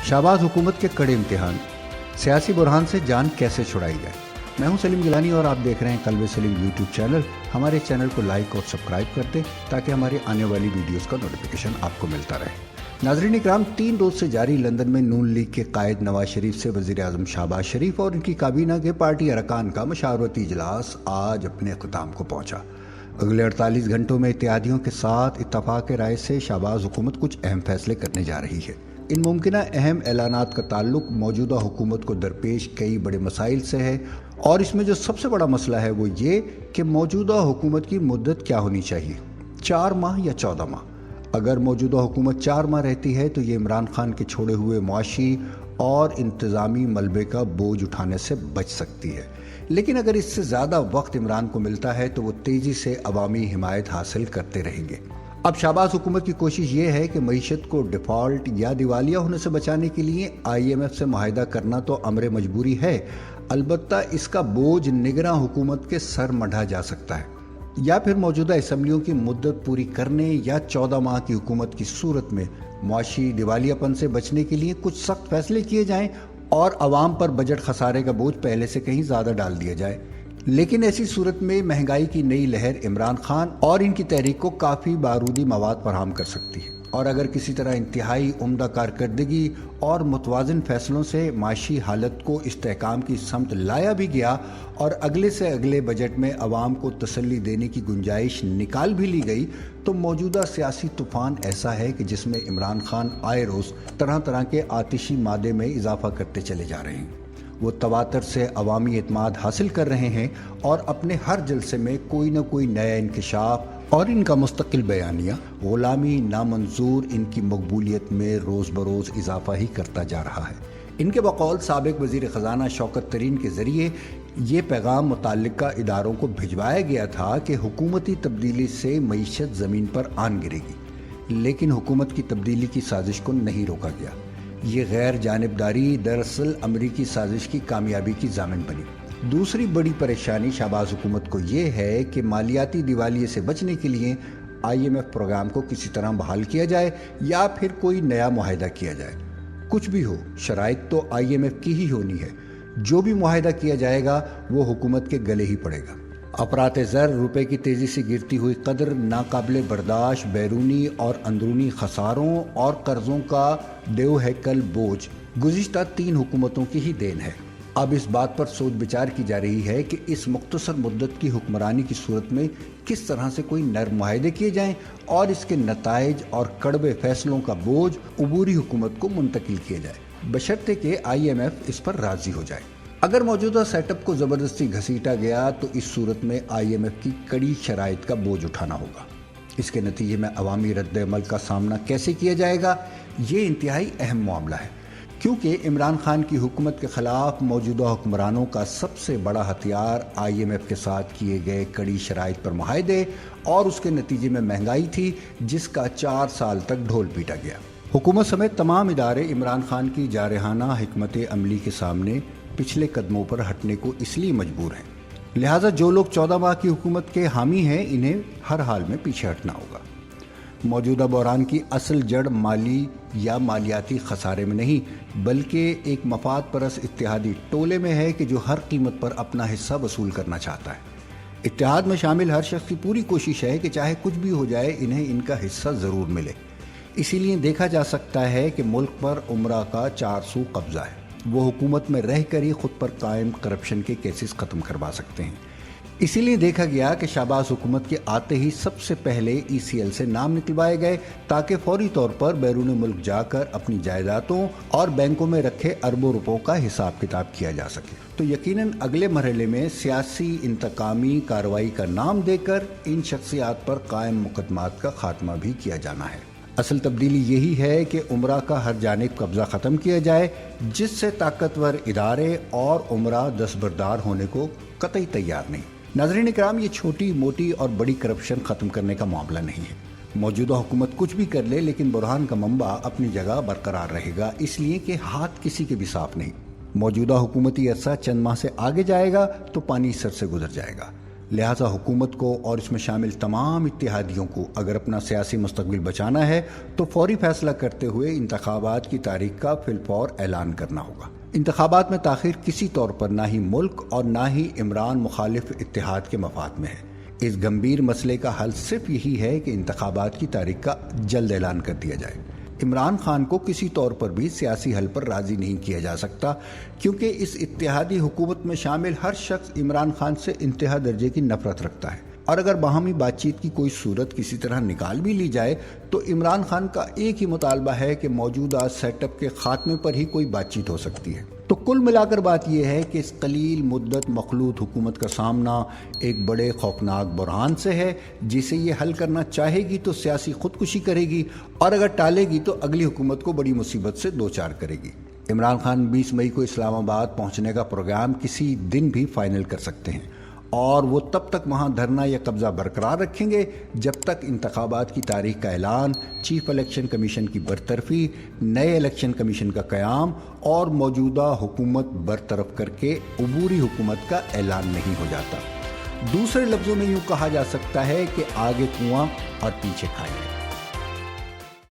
शहबाज हुकूमत के कड़े इम्तिहान, सियासी बुरहान से जान कैसे छुड़ाई जाए। मैं हूं सलीम गिलानी और आप देख रहे हैं कल्बे सलीम यूट्यूब चैनल। हमारे चैनल को लाइक और सब्सक्राइब कर दें ताकि हमारी आने वाली वीडियोस का नोटिफिकेशन आपको मिलता रहे। नाज़रीन इकराम, 3 रोज से जारी लंदन में नून लीग के कायद नवाज शरीफ से वज़ीर आज़म शहबाज शरीफ और इनकी काबीना के पार्टी अरकान का मशावरती इजलास आज अपने अख्ताम को पहुंचा। अगले 48 घंटों में इत्तेहादियों के साथ इत्तफाक राय से शहबाज हुकूमत कुछ अहम फैसले करने जा रही है। इन मुमकिना अहम ऐलानात का ताल्लुक मौजूदा हुकूमत को दरपेश कई बड़े मसाइल से है और इसमें जो सबसे बड़ा मसला है वो ये कि मौजूदा हुकूमत की मुद्दत क्या होनी चाहिए, 4 माह या 14 माह। अगर मौजूदा हुकूमत 4 माह रहती है तो ये इमरान खान के छोड़े हुए मुआशी और इंतज़ामी मलबे का बोझ उठाने से बच सकती है, लेकिन अगर इससे ज़्यादा वक्त इमरान को मिलता है तो वो तेज़ी से अवामी हिमायत हासिल करते रहेंगे। अब शहबाज हुकूमत की कोशिश ये है कि मईशत को डिफ़ॉल्ट या दिवालिया होने से बचाने के लिए IMF से मुआहदा करना तो अमर मजबूरी है, अलबत्ता इसका बोझ निगरां हुकूमत के सर मढ़ा जा सकता है, या फिर मौजूदा असम्बलियों की मुद्दत पूरी करने या 14 माह की हुकूमत की सूरत में मुआशी दिवालियापन से बचने के लिए कुछ सख्त फैसले किए जाएं और अवाम पर बजट खसारे का बोझ पहले से कहीं ज़्यादा डाल दिया जाए। लेकिन ऐसी सूरत में महंगाई की नई लहर इमरान खान और इनकी तहरीक को काफ़ी बारूदी मवाद फराहम कर सकती है, और अगर किसी तरह इंतहाई उम्दा कारकर्दगी और मुतवाज़िन फैसलों से माशी हालत को इस्तेहकाम की समत लाया भी गया और अगले से अगले बजट में अवाम को तसल्ली देने की गुंजाइश निकाल भी ली गई, तो मौजूदा सियासी तूफ़ान ऐसा है कि जिसमें इमरान खान आए रोज़ तरह तरह के आतिशी मादे में इजाफा करते चले जा रहे हैं। वो तवातर से अवामी एतमाद हासिल कर रहे हैं और अपने हर जलसे में कोई न कोई नया इंकशाफ और इनका मुस्तकिल बयानिया गुलामी नामंजूर इनकी मकबूलियत में रोज़ बरोज़ इजाफा ही करता जा रहा है। इनके बकौल साबिक वज़ीर ख़जाना शौकत तरीन के ज़रिए ये पैगाम मुताल्लिका इदारों को भिजवाया गया था कि हुकूमती तब्दीली से मईशत ज़मीन पर आन गिरेगी, लेकिन हुकूमत की तब्दीली की साजिश को नहीं रोका गया। ये गैर जानिबदारी दरअसल अमरीकी साजिश की कामयाबी की ज़ामिन बनी। दूसरी बड़ी परेशानी शहबाज हुकूमत को ये है कि मालियाती दिवालिये से बचने के लिए IMF प्रोग्राम को किसी तरह बहाल किया जाए या फिर कोई नया मुआहदा किया जाए। कुछ भी हो, शराइत तो IMF की ही होनी है। जो भी मुआहदा किया जाएगा वो हुकूमत के गले ही पड़ेगा। अफरात ज़र, रुपए की तेज़ी से गिरती हुई कदर, नाकाबिले बर्दाश्त बैरूनी और अंदरूनी खसारों और कर्ज़ों का देव हैकल बोझ गुज़िश्ता 3 हुकूमतों की ही देन है। अब इस बात पर सोच विचार की जा रही है कि इस मुख्तसर मुद्दत की हुक्मरानी की सूरत में किस तरह से कोई नरम मुआहदे किए जाएं और इसके नताइज और कड़वे फैसलों का बोझ उबूरी हुकूमत को मुंतकिल किया जाए, बशर्ते कि IMF इस पर राज़ी हो जाए। अगर मौजूदा सेटअप को ज़बरदस्ती घसीटा गया तो इस सूरत में IMF की कड़ी शराइत का बोझ उठाना होगा। इसके नतीजे में अवामी रद्द-ए-अमल का सामना कैसे किया जाएगा, ये इंतहाई अहम मामला है, क्योंकि इमरान खान की हुकूमत के ख़िलाफ़ मौजूदा हुक्मरानों का सबसे बड़ा हथियार IMF के साथ किए गए कड़ी शराइत पर मुआहदे और उसके नतीजे में महंगाई थी, जिसका 4 साल तक ढोल पीटा गया। हुकूमत समेत तमाम इदारे इमरान खान की जारहाना हिकमत अमली के सामने पिछले कदमों पर हटने को इसलिए मजबूर हैं, लिहाजा जो लोग 14 माह की हुकूमत के हामी हैं इन्हें हर हाल में पीछे हटना होगा। मौजूदा बहरान की असल जड़ माली या मालियाती खसारे में नहीं बल्कि एक मफाद परस्त इत्तेहादी टोले में है कि जो हर कीमत पर अपना हिस्सा वसूल करना चाहता है। इत्तेहाद में शामिल हर शख्स की पूरी कोशिश है कि चाहे कुछ भी हो जाए इन्हें इनका हिस्सा ज़रूर मिले। इसीलिए देखा जा सकता है कि मुल्क पर उमरा का 4 सू कब्ज़ा है। वो हुकूमत में रह कर ही खुद पर कायम करप्शन के केसेस ख़त्म करवा सकते हैं। इसीलिए देखा गया कि शहबाज हुकूमत के आते ही सबसे पहले ECL से नाम निकलवाए गए ताकि फौरी तौर पर बैरून मुल्क जाकर अपनी जायदादों और बैंकों में रखे अरबों रुपयों का हिसाब किताब किया जा सके। तो यकीनन अगले मरहले में सियासी इंतकामी कार्रवाई का नाम देकर इन शख्सियात पर कायम मुकदमात का खात्मा भी किया जाना है। असल तब्दीली यही है कि उमरा का हर जानिब कब्ज़ा ख़त्म किया जाए, जिससे ताकतवर इदारे और उमरा दस्तबरदार होने को कतई तैयार नहीं। नाज़रीन इकराम, ये छोटी मोटी और बड़ी करप्शन ख़त्म करने का मामला नहीं है। मौजूदा हुकूमत कुछ भी कर ले लेकिन बुरहान का मंबा अपनी जगह बरकरार रहेगा, इसलिए कि हाथ किसी के भी साफ नहीं। मौजूदा हुकूमती अरसा चंद माह से आगे जाएगा तो पानी सर से गुजर जाएगा। لہٰذا حکومت کو اور اس میں شامل تمام اتحادیوں کو اگر اپنا سیاسی مستقبل بچانا ہے تو فوری فیصلہ کرتے ہوئے انتخابات کی تاریخ کا فی الفور اعلان کرنا ہوگا۔ انتخابات میں تاخیر کسی طور پر نہ ہی ملک اور نہ ہی عمران مخالف اتحاد کے مفاد میں ہے۔ اس گمبھیر مسئلے کا حل صرف یہی ہے کہ انتخابات کی تاریخ کا جلد اعلان کر دیا جائے۔ عمران خان کو کسی طور پر بھی سیاسی حل پر راضی نہیں کیا جا سکتا، کیونکہ اس اتحادی حکومت میں شامل ہر شخص عمران خان سے انتہا درجے کی نفرت رکھتا ہے، اور اگر باہمی بات چیت کی کوئی صورت کسی طرح نکال بھی لی جائے تو عمران خان کا ایک ہی مطالبہ ہے کہ موجودہ سیٹ اپ کے خاتمے پر ہی کوئی بات چیت ہو سکتی ہے۔ تو کل ملا کر بات یہ ہے کہ اس قلیل مدت مخلوط حکومت کا سامنا ایک بڑے خوفناک بحران سے ہے، جسے یہ حل کرنا چاہے گی تو سیاسی خودکشی کرے گی، اور اگر ٹالے گی تو اگلی حکومت کو بڑی مصیبت سے دوچار کرے گی۔ عمران خان 20 مئی کو اسلام آباد پہنچنے کا پروگرام کسی دن بھی فائنل کر سکتے ہیں، اور وہ تب تک وہاں دھرنا یا قبضہ برقرار رکھیں گے جب تک انتخابات کی تاریخ کا اعلان، چیف الیکشن کمیشن کی برطرفی، نئے الیکشن کمیشن کا قیام اور موجودہ حکومت برطرف کر کے عبوری حکومت کا اعلان نہیں ہو جاتا۔ دوسرے لفظوں میں یوں کہا جا سکتا ہے کہ آگے کنواں اور پیچھے کھائی۔